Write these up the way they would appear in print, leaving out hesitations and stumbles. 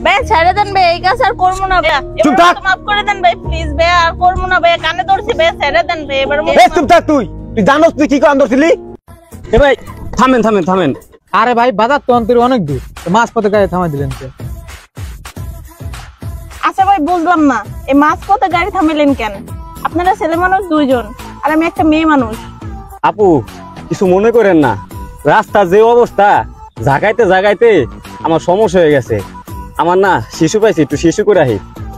ভাই ছেড়ে দেন ভাই, এই কাজ আর করবো না ভাই। চুপ থাক। মাফ করে দেন ভাই প্লিজ ভাই, আর করবো না ভাই, কানে ধরছি ভাই, ছেড়ে দেন ভাই এবার। চুপ থাক, তুই জানোস তুই কি কান ধরছিলি? এ ভাই থামেন থামেন থামেন। আরে ভাই বাজার তো অন্তরে অনেক দূর, মাছ পথে গায়ে থামাই দিলেন কে? আচ্ছা ভাই বুঝলাম না, এই মাছ পথে গাড়ি থামাইলেন কেন? আপনারা ছেলে মানুষ দুইজন আর আমি একটা মেয়ে মানুষ। আপু কিছু মনে করেন না, রাস্তার যে অবস্থা জাগাইতে জাগাইতে আমার সমস্যা হয়ে গেছে। আমার না শিশু পাইছি, একটু শিশু করে আহি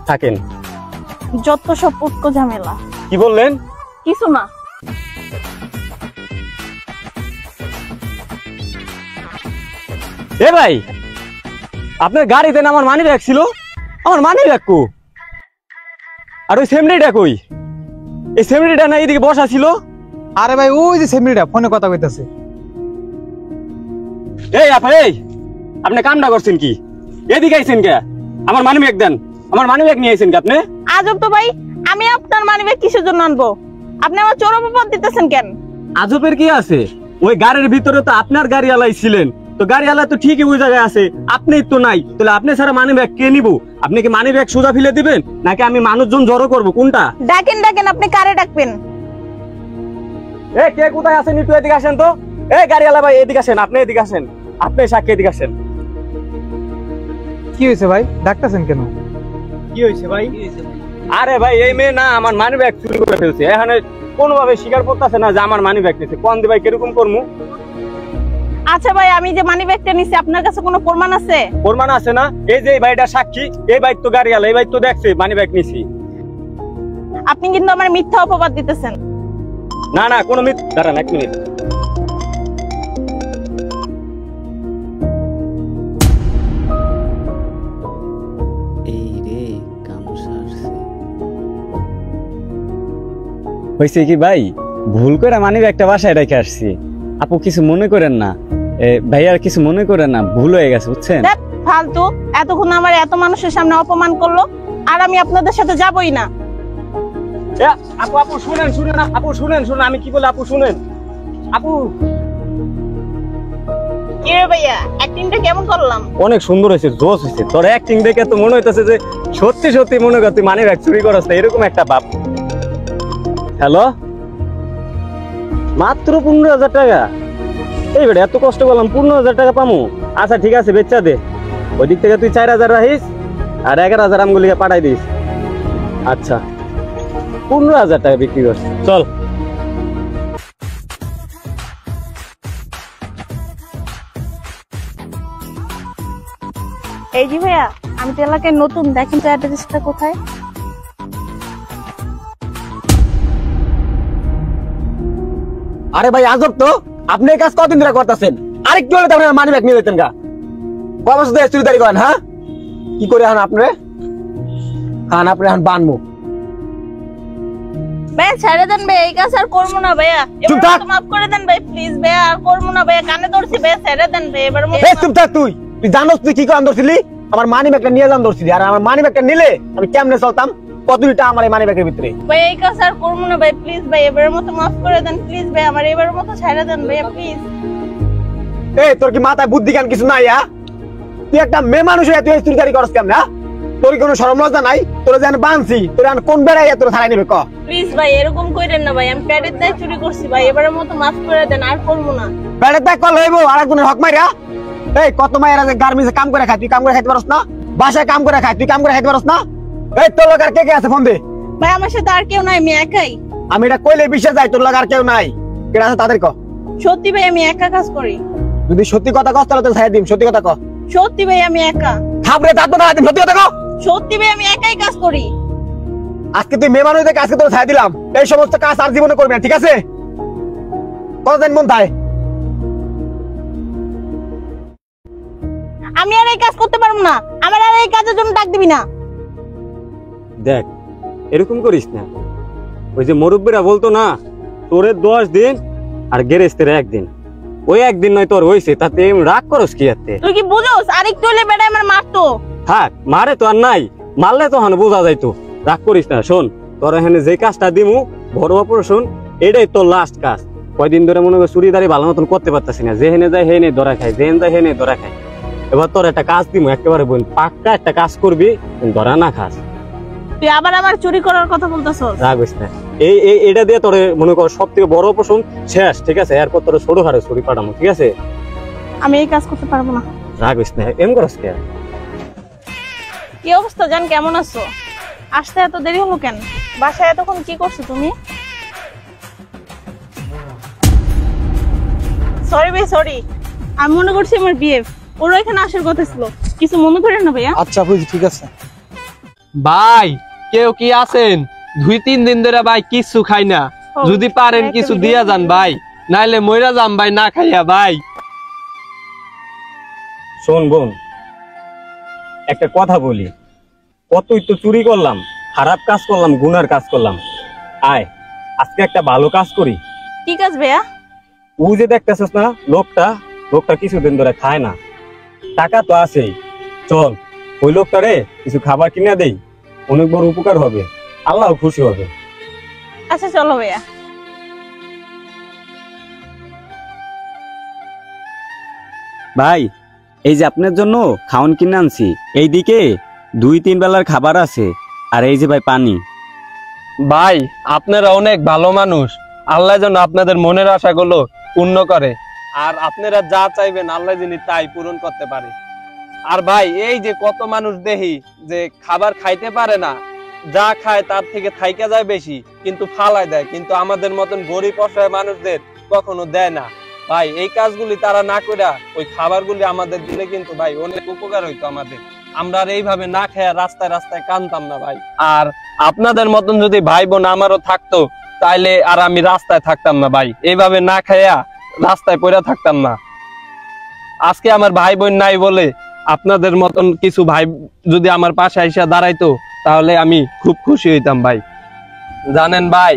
থাকেন। যত সব উটকো ঝামেলা। কি বললেন? কিছু না। এ ভাই আপনার গাড়িতে না আমার মানি ব্যাগ ছিল, আমার মানি ব্যাগ কো? আর ওই সেমরিটা কই? এই সেমরিটা না এইদিকে বসা ছিল। আরে ভাই ওই যে সেমরিটা ফোনে কথা কইতাছে। এই আপা এই আপনি কামটা করছেন কি? এদিকে আইছেন কে? আমার মানি ব্যাগ দেন, আমার মানি ব্যাগ নিয়ে আইছেন কি আপনি? আজব তো ভাই, আমি আপনার মানিব্যাগ কিসের জন্য আনবো? আপনি আমার চোর অপবাদ দিতেছেন কেন? আজবের কি আছে? ওই গাড়ির ভিতরে তো আপনার গাড়িওয়ালাই ছিলেন, তো গাড়িওয়ালা তো ঠিকই ওই জায়গায় আছে, আপনি তো নাই। তাহলে আপনি ছাড়া মানি ব্যাগ কে নিব? আপনি কি মানি ব্যাগ সোজা ফেলে দিবেন নাকি আমি মানুষজন জড়ো করবো, কোনটা? ডাকেন ডাকেন, আপনি কারে ডাকবেন? এ কে কোথায় আছেন একটু এদিকে আসেন তো। এই গাড়িওয়ালা ভাই এদিকে আসেন, আপনি এদিকে আসেন, আপনি সাক্ষী এদিকে আসেন। কি হয়েছে ভাই, ডাকতেছেন কেন? কি হয়েছে ভাই? আরে ভাই এই মেয়ে না আমার মানি ব্যাগ চুরি করে ফেলছে, এখানে কোনোভাবে স্বীকার করতেছে না যে আমার মানি ব্যাগ নিছে। কোন দি ভাই কিরকম করমু? আচ্ছা ভাই, আমি যে মানিব্যাগটা নিছি আপনার কাছে কোনো প্রমাণ আছে? প্রমাণ আছে না, এই যে এই ভাইটা সাক্ষী, এই ভাই তো গাড়িওয়ালা, এই ভাই তো দেখছে মানি ব্যাগ নিছি। আপনি কিন্তু আমার মিথ্যা অপবাদ দিতেছেন। না না কোনো দাঁড়ান এক মিনিট। হয়েছে কি ভাই, ভুল করে মানি ব্যাগটা বাসায় রেখে আসছি। আপু কিছু মনে করেন না, ভাইয়ার কিছু মনে করেন না, ভুল হয়ে গেছে বুঝছেন। ধ্যাৎ, ফালতু, এতক্ষণ আমার এত মানুষের সামনে অপমান করলো, আর আমি আপনাদের সাথে যাবই না। আপু আপু শুনেন শুনেন, আপু শুনেন শুনেন আমি কি বলে, আপু শুনেন। আপু কি রে ভাইয়া, অ্যাক্টিংটা কেমন করলাম? অনেক সুন্দর হয়েছে, জোস হয়েছে। তোর অ্যাক্টিং দেখে তো মনে হইতেছে যে সত্যি সত্যি মনে কর তুই মানি ব্যাগ চুরি করছ না, এরকম একটা ভাব। হ্যালো, মাত্র 15,000 টাকা? এই বেটা এত কষ্ট করলাম, 15,000 টাকা পামু? আচ্ছা ঠিক আছে বেচা দে, ওই দিক থেকে তুই 4,000 রাখিস আর 11,000 আমগুলিকে পাঠাই দিস। আচ্ছা 15,000 টাকা বিক্রি করছিস, চল। এই জি ভাইয়া, আমি তো এলাকায় নতুন, দেখেন তো অ্যাড্রেসটা কোথায়? আরে ভাই আজব তো, আপনি এই কাজ কতদিন ধরে করতেছেন? আরেকটু হলে তো আপনার মানি ব্যাগ নিয়ে যেতেন গা। কয় বছর ধরে চুরিদারি করেন? হ্যাঁ কি করে এখন আপনি এখন বানবো? ভাইয়া ছেড়ে দেন ভাই, এই কাজ আর করবো না ভাইয়া। চুপ থাক। মাফ করে দেন ভাই প্লিজ ভাইয়া, আর করবো না ভাইয়া, কানে ধরছি ভাইয়া, ছেড়ে দেন ভাই এবার। চুপ থাক, তুই জানোস তুই কি কান ধরছিলি? আমার মানি ব্যাগটা নিয়ে যান ধরছিলি, আর আমার মানি ব্যাগটা নিলে আমি কেমনে চলতাম? কতটা আমার এই মানি ব্যাগের ভিতরে। ভাই এই কাজ আর করবো না ভাই প্লিজ ভাই, এবারের মতো মাফ করে দেন প্লিজ ভাই, আমার এবারের মতো ছেড়ে দেন ভাইয়া প্লিজ। এই তোর কি মাথায় বুদ্ধি জ্ঞান কিছু নাই? তুই একটা মেয়ে মানুষ হয়ে তুই চুরিদারি করস কেমন? তোর কোনো শরম লজ্জা নাই? তোর যেন বানছি, তোর কোন বেড়াই তোর থানায় নেবে? প্লিজ ভাই এরকম কইরেন না ভাই, আমি প্যাডের দায় চুরি করছি ভাই, এবারের মতো মাফ করে দেন, আর করবো না। বেড়ার দায় কল হইব আরেকজনের হক মাইরা? এই কত মায়েরা যে গার্মেন্টসে কাম করে খায়, তুই কাম করে খাইতে পারস না? বাসায় কাম করে খায়, তুই কাম করে খাইতে পারস না? এই তোর লোক আর কে কে আছে ফোন দে। ভাই আমার সাথে আর কেউ নাই, আমি একাই। আমি এটা কইলে বিশ্বাস যায় তোর লোক আর কেউ নাই? কেন আছে তাদের ক? সত্যি ভাই আমি একা কাজ করি। যদি সত্যি কথা কস তাহলে তো ছাই দিম, সত্যি কথা ক। সত্যি ভাই আমি একা। থাপড়ে দাঁত না দিম, সত্যি কথা ক। সত্যি ভাই আমি একাই কাজ করি। আজকে তুই মেয়ে মানুষ দেখে আজকে তোর ছাই দিলাম, এই সমস্ত কাজ আর জীবনে করবি না, ঠিক আছে? কতদিন মন থাকে? আমি আর এই কাজ করতে পারবো না, আমার আর এই কাজের জন্য ডাক দিবি না। দেখ এরকম করিস না, ওই যে মুরব্বীরা বলতো না, তোরে 10 দিন আর গেরেস্তের 1 দিন, ওই 1 দিন নয় তোর হইছে, তাতে রাগ করস কি? তুই কি বুঝোস আরেকটু হলে বেটা আমার মারতো? থাক, মারে তো আর নাই, মারলে তো হান বোঝা যাইতো। রাগ করিস না, শোন তোর এখানে যে কাজটা দিমু বড় অপারেশন, এটাই তোর লাস্ট কাজ। কয়দিন ধরে মনে কর চুরিদারি ভালো মতন করতে পারতাছি না, যেহেনে যায় হেনে ধরা খাই, যেহেন যায় হেনে ধরা খাই। এবার তোর একটা কাজ দিব একেবারে বোন, পাক্কা একটা কাজ করবি, ধরা না খাস। তুই আবার আমার চুরি করার কথা বলতেছস? রাগিস না, এটা দিয়ে তোর মনে কর সব থেকে বড় অপশন শেষ, ঠিক আছে? এরপর তোর ছোটখাটো ছুরি পাঠামো, ঠিক আছে? আমি এই কাজ করতে পারবো না। রাগিস না, এম করস কে? কি অবস্থা জান, কেমন আছো? আসতে এত দেরি হলো কেন? বাসায় এতক্ষণ কি করছো তুমি? সরি ভাই সরি, আমি মনে করছি আমার বিয়ে, ওর এখানে আসার কথা ছিল, কিছু মনে করেন না ভাইয়া। আচ্ছা বুঝি, ঠিক আছে। ভাই কেউ কি আছেন? 2-3 দিন ধরে ভাই কিছু খাই না, যদি পারেন কিছু দিয়া যান ভাই, নাইলে মইরা যাম ভাই না খাইয়া। ভাই শোন বোন, একটা কথা বলি, কতই তো চুরি করলাম, খারাপ কাজ করলাম, গুনার কাজ করলাম, আয় আজকে একটা ভালো কাজ করি। কি কাজ ভাইয়া? ও যে দেখতেছিস না লোকটা কিছুদিন ধরে খায় না, টাকা তো আছেই, চল ওই লোকটারে কিছু খাবার কিনে দেই, অনেক বড় উপকার হবে, আল্লাহ খুশি হবে। আচ্ছা চলো ভাইয়া। ভাই এই যে আপনার জন্য খাওয়ান কিনে আনছি, এইদিকে 2-3 বেলার খাবার আছে, আর এই যে ভাই পানি। ভাই আপনারা অনেক ভালো মানুষ, আল্লাহ যেন আপনাদের মনের আশাগুলো পূর্ণ করে, আর আপনারা যা চাইবেন আল্লাহ যিনি তাই পূরণ করতে পারে। আর ভাই এই যে কত মানুষ দেখি যে খাবার খাইতে পারে না, যা খায় তার থেকে থাইকা যায় বেশি, কিন্তু ফালায় দেয়, কিন্তু আমাদের মতন গরিব অসহায় মানুষদের কখনো দেয় না। ভাই এই কাজগুলি তারা না করে ওই খাবারগুলি আমাদের দিলে কিন্তু ভাই অনেক উপকার হইতো আমাদের, আমরা আর এইভাবে না খেয়ে রাস্তায় রাস্তায় কানতাম না ভাই। আর আপনাদের মতন যদি ভাই বোন আমারও থাকতো তাইলে আর আমি রাস্তায় থাকতাম না ভাই, এইভাবে না খাইয়া রাস্তায় পড়ে থাকতাম না। আজকে আমার ভাই বোন নাই বলে আপনাদের মতন কিছু ভাই যদি আমার পাশে আইসা দাঁড়াইতো তাহলে আমি খুব খুশি হইতাম ভাই। জানেন ভাই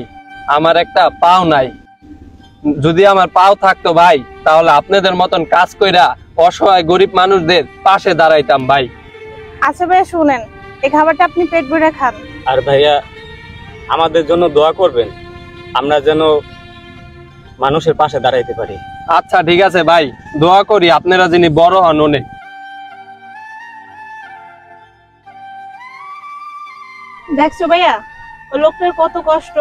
আমার একটা পাও নাই, যদি আমার পাও থাকতো ভাই তাহলে আপনাদের মতন কাজ কইরা অসহায় গরিব মানুষদের পাশে দাঁড়াইতাম ভাই। আচ্ছা ভাইয়া শুনেন, এই খাবারটা আপনি পেট ভরে খান। আর ভাইয়া আমাদের জন্য দোয়া করবেন, আমরা যেন মানুষের পাশে দাঁড়াইতে পারি। আচ্ছা ঠিক আছে ভাই, দোয়া করি আপনারা যিনি বড় হন অনেক। দেখছো ভাইয়া ওই লোকটার কত কষ্ট,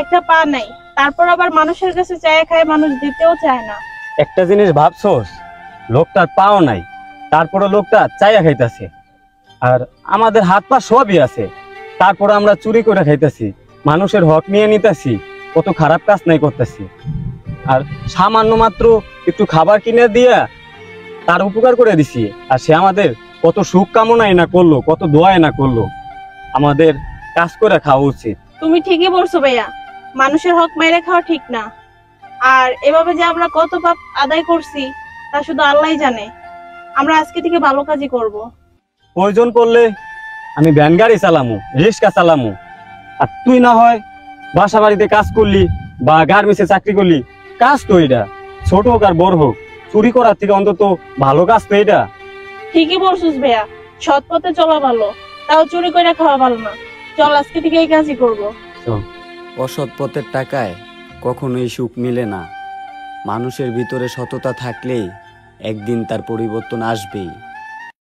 একটা পা নাই, তারপর আবার মানুষের কাছে চায় খায়, মানুষ দিতেও চায় না। একটা জিনিস ভাবছোস, লোকটার পাও নাই, তারপরে লোকটা চাইয়া খাইতেছে, আর আমাদের হাত পা সবই আছে, তারপরে আমরা চুরি করে খাইতেছি, মানুষের হক নিয়ে নিতেছি, কত খারাপ কাজ নাই করতেছি। আর সামান্য মাত্র একটু খাবার কিনে দিয়া তার উপকার করে দিছি, আর সে আমাদের কত সুখ কামনাই না করলো, কত দোয়াই না করলো। আমাদের কাজ করে খাওয়া উচিত। তুমি ঠিকই বলছো ভাইয়া, মানুষের হক মেরে খাওয়া ঠিক না। আর এভাবে যে আমরা কত পাপ আদায় করছি তা শুধু আল্লাহই জানে। আমরা আজকে থেকে ভালো কাজই করব। প্রয়োজন পড়লে আমি ভ্যান গাড়ি চালামু, রিক্সা চালামু, আর তুই না হয় বাসা বাড়িতে কাজ করলি বা গার্মেন্টসে চাকরি করলি, কাজ তো এটা, ছোট হোক আর বড় হোক, চুরি করার থেকে অন্তত ভালো কাজ তো এটা। ঠিকই বলছিস ভাইয়া, সৎ পথে চলা ভালো, তাও চুরি করে খাওয়া ভালো না। চল আজকে থেকে এই কাজই করব। অসৎ পথের টাকায় কখনোই সুখ মিলে না, মানুষের ভিতরে সততা থাকলেই একদিন তার পরিবর্তন আসবেই।